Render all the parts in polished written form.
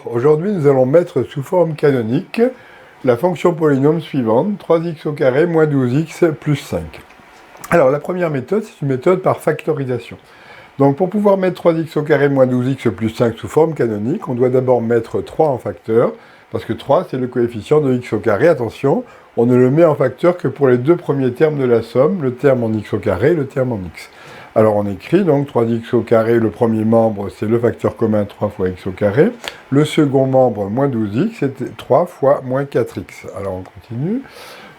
Aujourd'hui, nous allons mettre sous forme canonique la fonction polynôme suivante, 3x au carré moins 12x plus 5. Alors, la première méthode, c'est une méthode par factorisation. Donc, pour pouvoir mettre 3x au carré moins 12x plus 5 sous forme canonique, on doit d'abord mettre 3 en facteur, parce que 3, c'est le coefficient de x au carré. Attention, on ne le met en facteur que pour les deux premiers termes de la somme, le terme en x au carré et le terme en x. Alors on écrit donc 3x au carré, le premier membre c'est le facteur commun 3 fois x au carré. Le second membre, moins 12x, c'est 3 fois moins 4x. Alors on continue.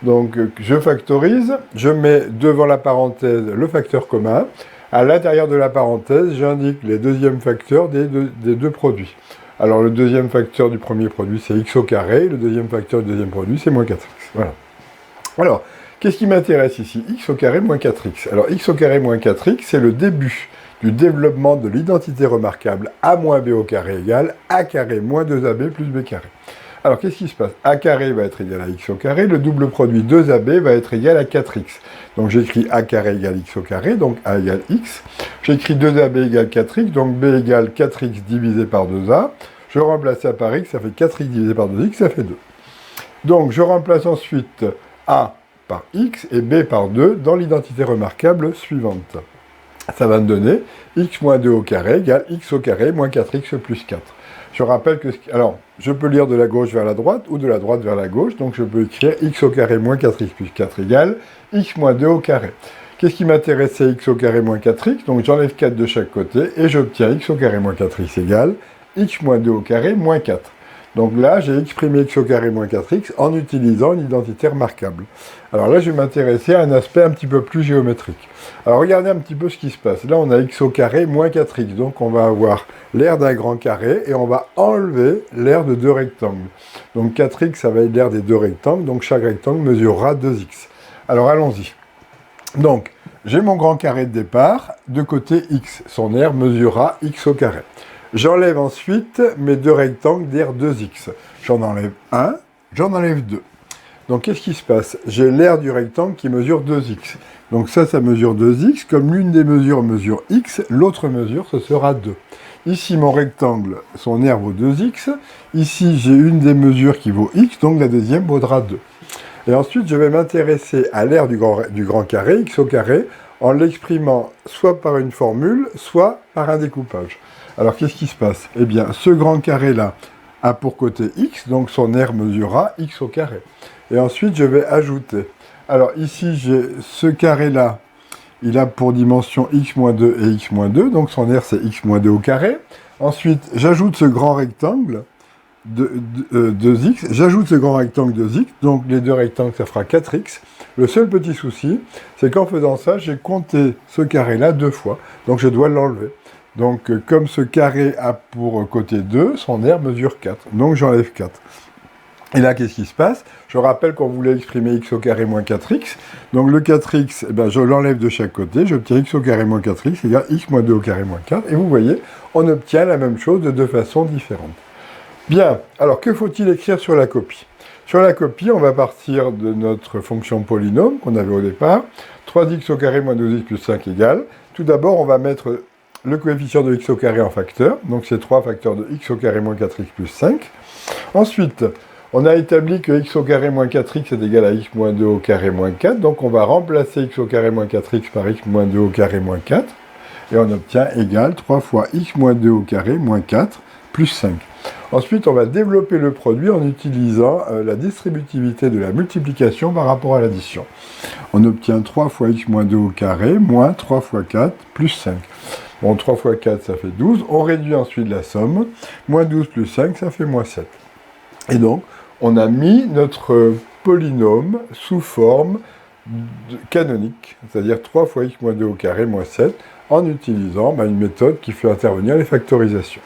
Donc je factorise, je mets devant la parenthèse le facteur commun. À l'intérieur de la parenthèse, j'indique les deuxièmes facteurs des deux produits. Alors le deuxième facteur du premier produit c'est x au carré, le deuxième facteur du deuxième produit c'est moins 4x. Voilà. Alors, qu'est-ce qui m'intéresse ici? X au carré moins 4x. Alors, x au carré moins 4x, c'est le début du développement de l'identité remarquable a moins b au carré égale a carré moins 2ab plus b carré. Alors, qu'est-ce qui se passe? A carré va être égal à x au carré, le double produit 2ab va être égal à 4x. Donc, j'écris a carré égale x au carré, donc a égale x. J'écris 2ab égale 4x, donc b égale 4x divisé par 2a. Je remplace ça par x, ça fait 4x divisé par 2x, ça fait 2. Donc, je remplace ensuite a par x et b par 2 dans l'identité remarquable suivante. Ça va me donner x moins 2 au carré égale x au carré moins 4x plus 4. Je rappelle que... Alors, je peux lire de la gauche vers la droite ou de la droite vers la gauche, donc je peux écrire x au carré moins 4x plus 4 égale x moins 2 au carré. Qu'est-ce qui m'intéresse? C'est x au carré moins 4x, donc j'enlève 4 de chaque côté et j'obtiens x au carré moins 4x égale x moins 2 au carré moins 4. Donc là, j'ai exprimé x au carré moins 4x en utilisant une identité remarquable. Alors là, je vais m'intéresser à un aspect un petit peu plus géométrique. Alors regardez un petit peu ce qui se passe. Là, on a x au carré moins 4x. Donc on va avoir l'aire d'un grand carré et on va enlever l'aire de deux rectangles. Donc 4x, ça va être l'aire des deux rectangles. Donc chaque rectangle mesurera 2x. Alors allons-y. Donc, j'ai mon grand carré de départ. De côté x, son aire mesurera x au carré. J'enlève ensuite mes deux rectangles d'aire 2x. J'en enlève un, j'en enlève deux. Donc qu'est-ce qui se passe? J'ai l'aire du rectangle qui mesure 2x. Donc ça mesure 2x. Comme l'une des mesures mesure x, l'autre mesure, ce sera 2. Ici, mon rectangle, son aire vaut 2x. Ici, j'ai une des mesures qui vaut x, donc la deuxième vaudra 2. Et ensuite, je vais m'intéresser à l'aire du grand carré, x au carré, en l'exprimant soit par une formule, soit par un découpage. Alors, qu'est-ce qui se passe? Eh bien, ce grand carré-là a pour côté x, donc son aire mesurera x au carré. Et ensuite, je vais ajouter. Alors, ici, j'ai ce carré-là, il a pour dimension x moins 2 et x moins 2, donc son aire, c'est x moins 2 au carré. Ensuite, j'ajoute ce grand rectangle, 2x, j'ajoute ce grand rectangle 2x, donc les deux rectangles, ça fera 4x. Le seul petit souci, c'est qu'en faisant ça, j'ai compté ce carré-là 2 fois, donc je dois l'enlever. Donc, comme ce carré a pour côté 2, son aire mesure 4. Donc, j'enlève 4. Et là, qu'est-ce qui se passe? Je rappelle qu'on voulait exprimer x au carré moins 4x. Donc, le 4x, eh ben, je l'enlève de chaque côté. J'obtiens x au carré moins 4x égale x moins 2 au carré moins 4. Et vous voyez, on obtient la même chose de deux façons différentes. Bien. Alors, que faut-il écrire sur la copie? Sur la copie, on va partir de notre fonction polynôme qu'on avait au départ. 3x au carré moins 12x plus 5 égale. Tout d'abord, on va mettre le coefficient de x au carré en facteur, donc c'est 3 facteurs de x au carré moins 4x plus 5. Ensuite, on a établi que x au carré moins 4x est égal à x moins 2 au carré moins 4, donc on va remplacer x au carré moins 4x par x moins 2 au carré moins 4, et on obtient égal 3 fois x moins 2 au carré moins 4 plus 5. Ensuite, on va développer le produit en utilisant la distributivité de la multiplication par rapport à l'addition. On obtient 3 fois x moins 2 au carré moins 3 fois 4 plus 5. Bon, 3 fois 4, ça fait 12. On réduit ensuite la somme. Moins 12 plus 5, ça fait moins 7. Et donc, on a mis notre polynôme sous forme canonique, c'est-à-dire 3 fois x moins 2 au carré moins 7, en utilisant une méthode qui fait intervenir les factorisations.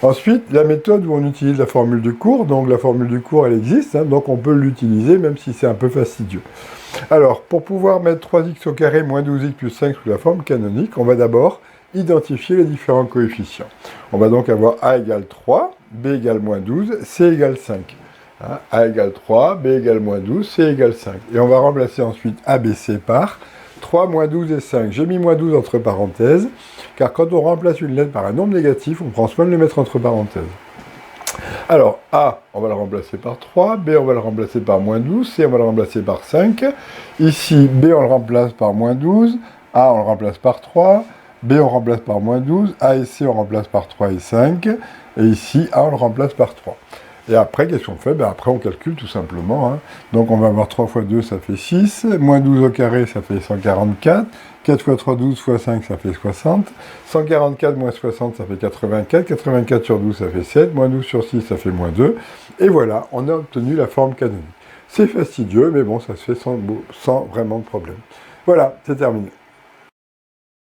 Ensuite, la méthode où on utilise la formule du cours, donc la formule du cours, elle existe, donc on peut l'utiliser même si c'est un peu fastidieux. Alors, pour pouvoir mettre 3x au carré moins 12x plus 5 sous la forme canonique, on va d'abord identifier les différents coefficients. On va donc avoir a égale 3, b égale moins 12, c égale 5. A égale 3, b égale moins 12, c égale 5. Et on va remplacer ensuite a, b, c par 3, moins 12 et 5. J'ai mis moins 12 entre parenthèses, car quand on remplace une lettre par un nombre négatif, on prend soin de le mettre entre parenthèses. Alors, A, on va le remplacer par 3, B, on va le remplacer par moins 12, C, on va le remplacer par 5. Ici, B, on le remplace par moins 12, A, on le remplace par 3, B, on remplace par moins 12, A et C, on remplace par 3 et 5, et ici, A, on le remplace par 3. Et après, qu'est-ce qu'on fait? Après, on calcule tout simplement. Hein. Donc, on va avoir 3 fois 2, ça fait 6. Moins 12 au carré, ça fait 144. 4 fois 3, 12 fois 5, ça fait 60. 144 moins 60, ça fait 84. 84 sur 12, ça fait 7. Moins 12 sur 6, ça fait moins 2. Et voilà, on a obtenu la forme canonique. C'est fastidieux, mais bon, ça se fait sans vraiment de problème. Voilà, c'est terminé.